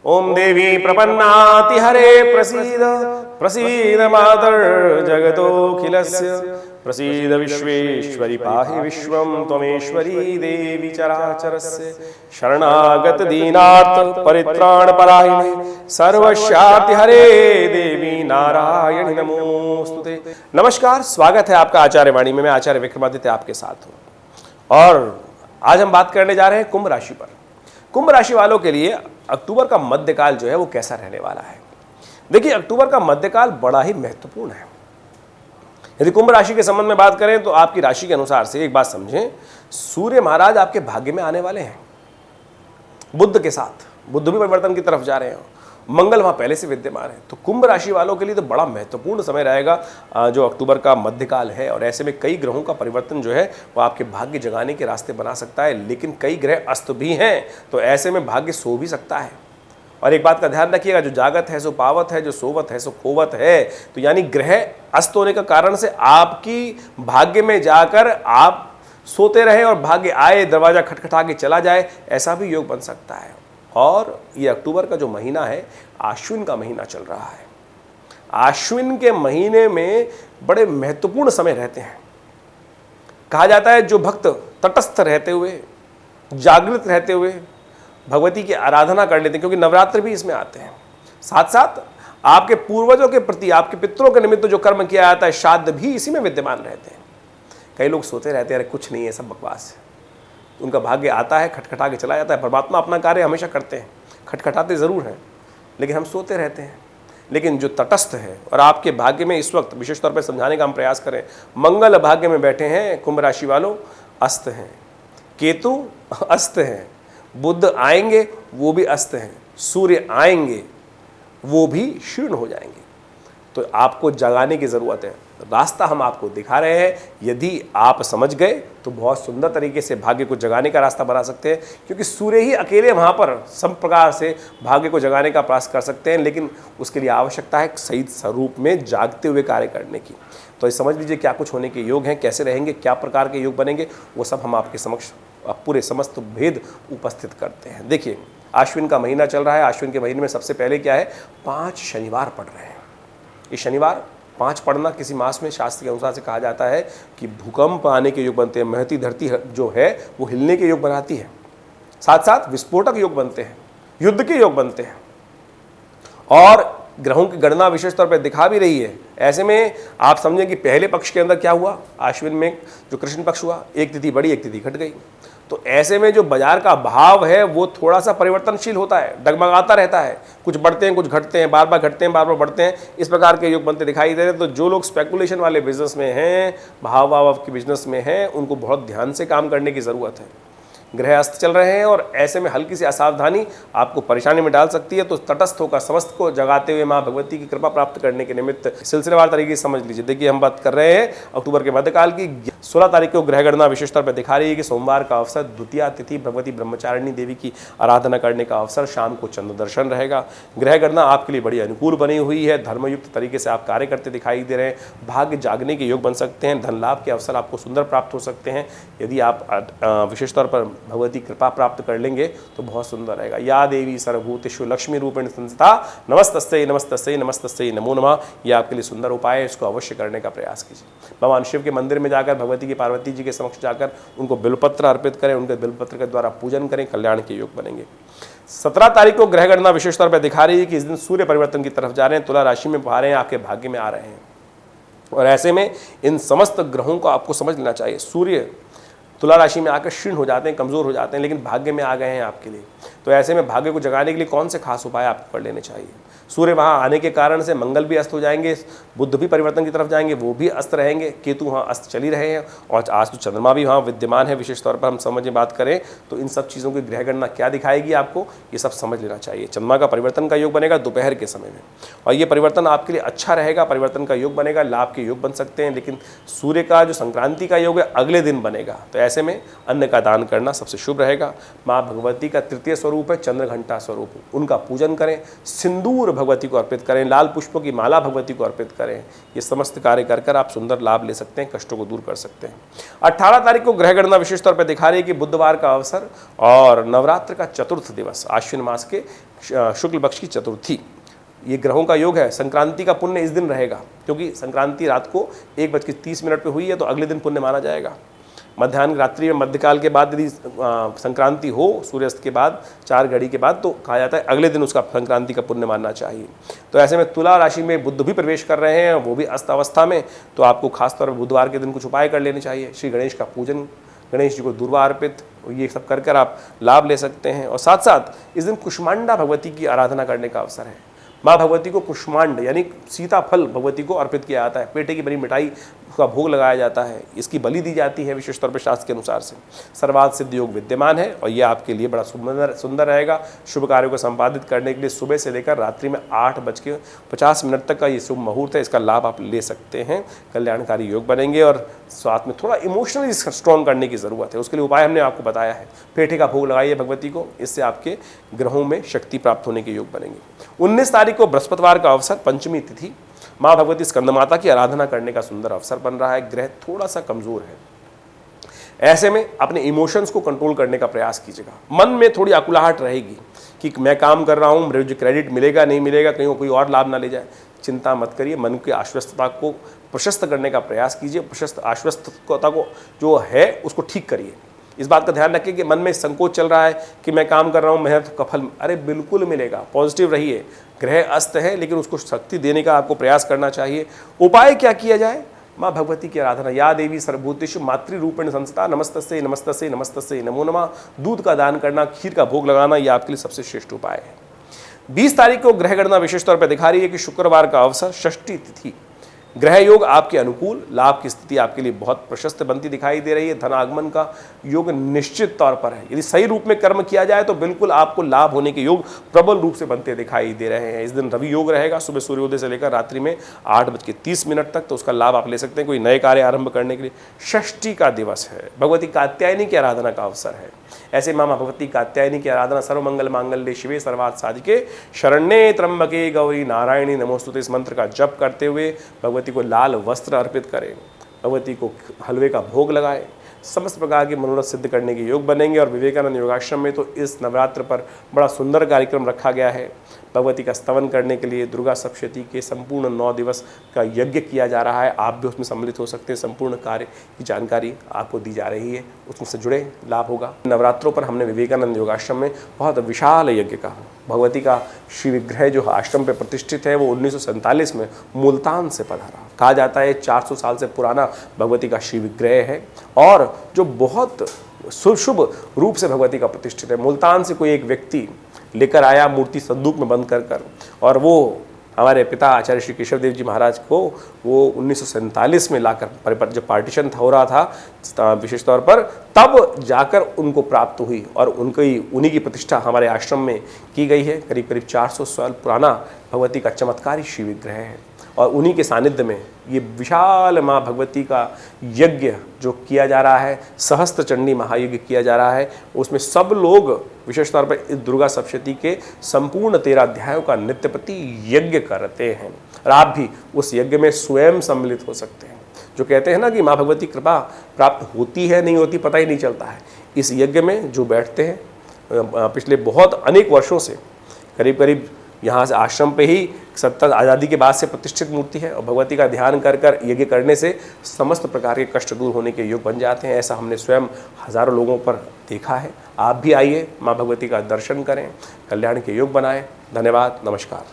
ओम देवी प्रपन्नाति हरे प्रसीद प्रसीद मातर जगतोऽखिलस्य प्रसीद विश्वेश्वरि पाहि विश्वं त्वमेश्वरी देवी चराचरस्य शरणागत दीनार्थ परित्राण परायणे सर्वस्यार्ति हरे देवी नारायणी नमोस्तुते। नमस्कार, स्वागत है आपका आचार्य वाणी में। मैं आचार्य विक्रमादित्य आपके साथ हूँ और आज हम बात करने जा रहे हैं कुंभ राशि पर। कुंभ राशि वालों के लिए अक्टूबर का मध्यकाल जो है वो कैसा रहने वाला है। देखिए, अक्टूबर का मध्यकाल बड़ा ही महत्वपूर्ण है। यदि कुंभ राशि के संबंध में बात करें तो आपकी राशि के अनुसार से एक बात समझें, सूर्य महाराज आपके भाग्य में आने वाले हैं बुध के साथ। बुध भी परिवर्तन की तरफ जा रहे हैं, मंगल वहां पहले से विद्यमान है। तो कुंभ राशि वालों के लिए तो बड़ा महत्वपूर्ण समय रहेगा जो अक्टूबर का मध्यकाल है। और ऐसे में कई ग्रहों का परिवर्तन जो है वो आपके भाग्य जगाने के रास्ते बना सकता है, लेकिन कई ग्रह अस्त भी हैं, तो ऐसे में भाग्य सो भी सकता है। और एक बात का ध्यान रखिएगा, जो जागत है सो पावत है, जो सोवत है सो खोवत है। तो यानी ग्रह अस्त होने का कारण से आपकी भाग्य में जाकर आप सोते रहे और भाग्य आए दरवाजा खटखटा के चला जाए, ऐसा भी योग बन सकता है। और ये अक्टूबर का जो महीना है, आश्विन का महीना चल रहा है। आश्विन के महीने में बड़े महत्वपूर्ण समय रहते हैं। कहा जाता है जो भक्त तटस्थ रहते हुए, जागृत रहते हुए भगवती की आराधना कर लेते हैं, क्योंकि नवरात्र भी इसमें आते हैं, साथ साथ आपके पूर्वजों के प्रति, आपके पितरों के निमित्त जो कर्म किया जाता है, श्राद्ध भी इसी में विद्यमान रहते हैं। कई लोग सोते रहते हैं, अरे कुछ नहीं है, सब बकवास है। उनका भाग्य आता है, खटखटा के चला जाता है। परमात्मा अपना कार्य हमेशा करते हैं, खटखटाते ज़रूर हैं, लेकिन हम सोते रहते हैं। लेकिन जो तटस्थ है, और आपके भाग्य में इस वक्त विशेष तौर पर समझाने का हम प्रयास करें, मंगल भाग्य में बैठे हैं, कुंभ राशि वालों अस्त हैं, केतु अस्त हैं, बुध आएंगे वो भी अस्त हैं, सूर्य आएंगे वो भी क्षीण हो जाएंगे। तो आपको जगाने की ज़रूरत है। रास्ता हम आपको दिखा रहे हैं, यदि आप समझ गए तो बहुत सुंदर तरीके से भाग्य को जगाने का रास्ता बना सकते हैं, क्योंकि सूर्य ही अकेले वहाँ पर सब प्रकार से भाग्य को जगाने का प्रयास कर सकते हैं। लेकिन उसके लिए आवश्यकता है सही स्वरूप में जागते हुए कार्य करने की। तो ये समझ लीजिए क्या कुछ होने के योग हैं, कैसे रहेंगे, क्या प्रकार के योग बनेंगे, वो सब हम आपके समक्ष पूरे समस्त भेद उपस्थित करते हैं। देखिए, आश्विन का महीना चल रहा है। आश्विन के महीने में सबसे पहले क्या है, 5 शनिवार पड़ रहे हैं। ये शनिवार 5 पढ़ना किसी मास में शास्त्र के अनुसार से कहा जाता है कि भूकंप आने के योग बनते हैं, महती धरती जो है वो हिलने के योग बनाती है, साथ साथ विस्फोटक योग बनते हैं, युद्ध के योग बनते हैं। और ग्रहों की गणना विशेष तौर पर दिखा भी रही है। ऐसे में आप समझें कि पहले पक्ष के अंदर क्या हुआ, आश्विन में जो कृष्ण पक्ष हुआ, एक तिथि बढ़ी एक तिथि घट गई। तो ऐसे में जो बाजार का भाव है वो थोड़ा सा परिवर्तनशील होता है, डगमगाता रहता है, कुछ बढ़ते हैं कुछ घटते हैं, बार बार घटते हैं बार बार बढ़ते हैं, इस प्रकार के योग बनते दिखाई दे रहे हैं। तो जो लोग स्पेकुलेशन वाले बिजनेस में हैं, भाव के बिजनेस में हैं, उनको बहुत ध्यान से काम करने की ज़रूरत है। ग्रह अस्त चल रहे हैं और ऐसे में हल्की सी असावधानी आपको परेशानी में डाल सकती है। तो तटस्थ होकर समस्त को जगाते हुए माँ भगवती की कृपा प्राप्त करने के निमित्त सिलसिलेवार तरीके से समझ लीजिए। देखिए, हम बात कर रहे हैं अक्टूबर के मध्यकाल की। 16 तारीख को ग्रह गणना विशेष तौर पर दिखा रही है कि सोमवार का अवसर, द्वितीया तिथि, भगवती ब्रह्मचारिणी देवी की आराधना करने का अवसर, शाम को चंद्र दर्शन रहेगा। ग्रह गणना आपके लिए बड़ी अनुकूल बनी हुई है। धर्मयुक्त तरीके से आप कार्य करते दिखाई दे रहे हैं। भाग्य जागने के योग बन सकते हैं। धन लाभ के अवसर आपको सुंदर प्राप्त हो सकते हैं। यदि आप विशेष तौर पर भगवती कृपा प्राप्त कर लेंगे तो बहुत सुंदर रहेगा। या देवी सर्वभूतेषु लक्ष्मी रूपेण संस्थिता नमस्तस्यै नमस्तस्यै नमस्तस्यै नमो नमः। यह आपके लिए सुंदर उपाय है, इसको अवश्य करने का प्रयास कीजिए। भगवान शिव के मंदिर में जाकर भगवती की पार्वती जी के समक्ष जाकर उनको बिल्वपत्र अर्पित करें, उनके बिल्वपत्र के द्वारा पूजन करें, कल्याण के योग बनेंगे। 17 तारीख को ग्रह गणना विशेष तौर पर दिखा रही है कि इस दिन सूर्य परिवर्तन की तरफ जा रहे हैं, तुला राशि में आ रहे हैं, आपके भाग्य में आ रहे हैं। और ऐसे में इन समस्त ग्रहों को आपको समझ लेना चाहिए। सूर्य तुला राशि में आकर क्षीण हो जाते हैं, कमज़ोर हो जाते हैं, लेकिन भाग्य में आ गए हैं आपके लिए। तो ऐसे में भाग्य को जगाने के लिए कौन से खास उपाय आपको कर लेने चाहिए। सूर्य वहाँ आने के कारण से मंगल भी अस्त हो जाएंगे, बुध भी परिवर्तन की तरफ जाएंगे, वो भी अस्त रहेंगे, केतु वहाँ अस्त चल ही रहे हैं, और आज तो चंद्रमा भी वहाँ विद्यमान है। विशेष तौर पर हम समझें बात करें तो इन सब चीज़ों की ग्रह गणना क्या दिखाएगी आपको, ये सब समझ लेना चाहिए। चंद्रमा का परिवर्तन का योग बनेगा दोपहर के समय में, और ये परिवर्तन आपके लिए अच्छा रहेगा। परिवर्तन का योग बनेगा, लाभ के योग बन सकते हैं। लेकिन सूर्य का जो संक्रांति का योग है अगले दिन बनेगा। तो ऐसे में अन्न का दान करना सबसे शुभ रहेगा। माँ भगवती का तृतीय स्वरूप है चंद्रघंटा स्वरूप, उनका पूजन करें, सिंदूर भगवती को अर्पित करें, लाल पुष्पों की माला भगवती को अर्पित करें। ये समस्त कार्य कर कर आप सुंदर लाभ ले सकते हैं, कष्टों को दूर कर सकते हैं। 18 तारीख को ग्रह गणना विशेष तौर पर दिखा रही है कि बुधवार का अवसर और नवरात्र का चतुर्थ दिवस, आश्विन मास के शुक्ल पक्ष की चतुर्थी, ये ग्रहों का योग है। संक्रांति का पुण्य इस दिन रहेगा, क्योंकि संक्रांति रात को 1:30 पे हुई है, तो अगले दिन पुण्य माना जाएगा। मध्याह्न रात्रि में मध्यकाल के बाद यदि संक्रांति हो, सूर्यास्त के बाद 4 घड़ी के बाद, तो कहा जाता है अगले दिन उसका संक्रांति का पुण्य मानना चाहिए। तो ऐसे में तुला राशि में बुध भी प्रवेश कर रहे हैं, वो भी अस्त अवस्था में, तो आपको खासतौर पर बुधवार के दिन कुछ उपाय कर लेने चाहिए। श्री गणेश का पूजन, गणेश जी को दूर्वा अर्पित, ये सब कर आप लाभ ले सकते हैं। और साथ साथ इस दिन कुष्मांडा भगवती की आराधना करने का अवसर है। माँ भगवती को कुष्मांड यानी सीताफल भगवती को अर्पित किया जाता है, पेटे की बनी मिठाई का भोग लगाया जाता है, इसकी बलि दी जाती है विशेष तौर पर शास्त्र के अनुसार से। सर्वार्थ सिद्ध योग विद्यमान है और ये आपके लिए बड़ा सुंदर रहेगा। शुभ कार्यों को संपादित करने के लिए सुबह से लेकर रात्रि में 8:50 तक का ये शुभ मुहूर्त है, इसका लाभ आप ले सकते हैं। कल्याणकारी योग बनेंगे और साथ में थोड़ा इमोशनली स्ट्रॉन्ग करने की ज़रूरत है, उसके लिए उपाय हमने आपको बताया है। पेठे का भोग लगाइए भगवती को, इससे आपके ग्रहों में शक्ति प्राप्त होने के योग बनेंगे। 19 तारीख को बृहस्पतिवार का अवसर, पंचमी तिथि, माँ भगवती स्कंदमाता की आराधना करने का सुंदर अवसर बन रहा है। ग्रह थोड़ा सा कमजोर है, ऐसे में अपने इमोशंस को कंट्रोल करने का प्रयास कीजिएगा। मन में थोड़ी अकुलाहट रहेगी कि मैं काम कर रहा हूँ, मुझे क्रेडिट मिलेगा नहीं मिलेगा, कहीं कोई और लाभ ना ले जाए। चिंता मत करिए, मन की आश्वस्तता को प्रशस्त करने का प्रयास कीजिए। प्रशस्त आश्वस्तता को जो है उसको ठीक करिए। इस बात का ध्यान रखिए कि मन में संकोच चल रहा है कि मैं काम कर रहा हूँ, मेहनत का फल, अरे बिल्कुल मिलेगा। पॉजिटिव रहिए। ग्रह अस्त है लेकिन उसको शक्ति देने का आपको प्रयास करना चाहिए। उपाय क्या किया जाए? माँ भगवती की आराधना। या देवी सर्वभूतेषु मातृरूपेण संस्था, नमस्तस्यै नमस्तस्यै नमस्तस्यै नमो नमः। दूध का दान करना, खीर का भोग लगाना, यह आपके लिए सबसे श्रेष्ठ उपाय है। 20 तारीख को ग्रह गणना विशेष तौर पर दिखा रही है कि शुक्रवार का अवसर, षष्ठी तिथि, ग्रह योग आपके अनुकूल, लाभ की स्थिति आपके लिए बहुत प्रशस्त बनती दिखाई दे रही है। धन आगमन का योग निश्चित तौर पर है। यदि सही रूप में कर्म किया जाए तो बिल्कुल आपको लाभ होने के योग प्रबल रूप से बनते दिखाई दे रहे हैं। इस दिन रवि योग रहेगा, सुबह सूर्योदय से लेकर रात्रि में 8:30 तक, तो उसका लाभ आप ले सकते हैं कोई नए कार्य आरंभ करने के लिए। षष्ठी का दिवस है, भगवती कात्यायनी की आराधना का अवसर है। ऐसे माँ भगवती कात्यायनी की आराधना, सर्वमंगल मांगल्ये शिवे सर्वार्थ साधिके शरण्ये त्र्यंबके गौरी नारायणी नमोस्तुते, इस मंत्र का जप करते हुए भगवती को लाल वस्त्र अर्पित करें, भगवती को हलवे का भोग लगाएं। समस्त प्रकार के मनोरथ सिद्ध करने के योग बनेंगे। और विवेकानंद योगाश्रम में तो इस नवरात्र पर बड़ा सुंदर कार्यक्रम रखा गया है। भगवती का स्तवन करने के लिए दुर्गा सप्तशती के संपूर्ण 9 दिवस का यज्ञ किया जा रहा है। आप भी उसमें सम्मिलित हो सकते हैं। संपूर्ण कार्य की जानकारी आपको दी जा रही है, उसमें जुड़े, लाभ होगा। नवरात्रों पर हमने विवेकानंद योगाश्रम में बहुत विशाल यज्ञ का, भगवती का श्री विग्रह जो आश्रम पर प्रतिष्ठित है, वो 1947 में मुल्तान से पधारा। कहा जाता है 400 साल से पुराना भगवती का श्री विग्रह है और जो बहुत शुभ रूप से भगवती का प्रतिष्ठित है। मुल्तान से कोई एक व्यक्ति लेकर आया मूर्ति संदूक में बंद कर और वो हमारे पिता आचार्य श्री केशव देव जी महाराज को वो 1947 में लाकर, जब पार्टीशन हो रहा था विशेष तौर पर, तब जाकर उनको प्राप्त हुई और उन्हीं की प्रतिष्ठा हमारे आश्रम में की गई है। करीब करीब 400 साल पुराना भगवती का चमत्कारी श्री विग्रह है और उन्हीं के सानिध्य में ये विशाल माँ भगवती का यज्ञ जो किया जा रहा है, सहस्त्र चंडी महायज्ञ किया जा रहा है, उसमें सब लोग विशेष तौर पर इस दुर्गा सप्तशती के संपूर्ण 13 अध्यायों का नित्यप्रति यज्ञ करते हैं। और आप भी उस यज्ञ में स्वयं सम्मिलित हो सकते हैं। जो कहते हैं ना कि माँ भगवती कृपा प्राप्त होती है नहीं होती पता ही नहीं चलता है। इस यज्ञ में जो बैठते हैं पिछले बहुत अनेक वर्षों से, करीब करीब यहाँ से आश्रम पे ही 70 आज़ादी के बाद से प्रतिष्ठित मूर्ति है और भगवती का ध्यान कर यज्ञ करने से समस्त प्रकार के कष्ट दूर होने के योग बन जाते हैं। ऐसा हमने स्वयं हज़ारों लोगों पर देखा है। आप भी आइए, माँ भगवती का दर्शन करें, कल्याण के योग बनाएं। धन्यवाद, नमस्कार।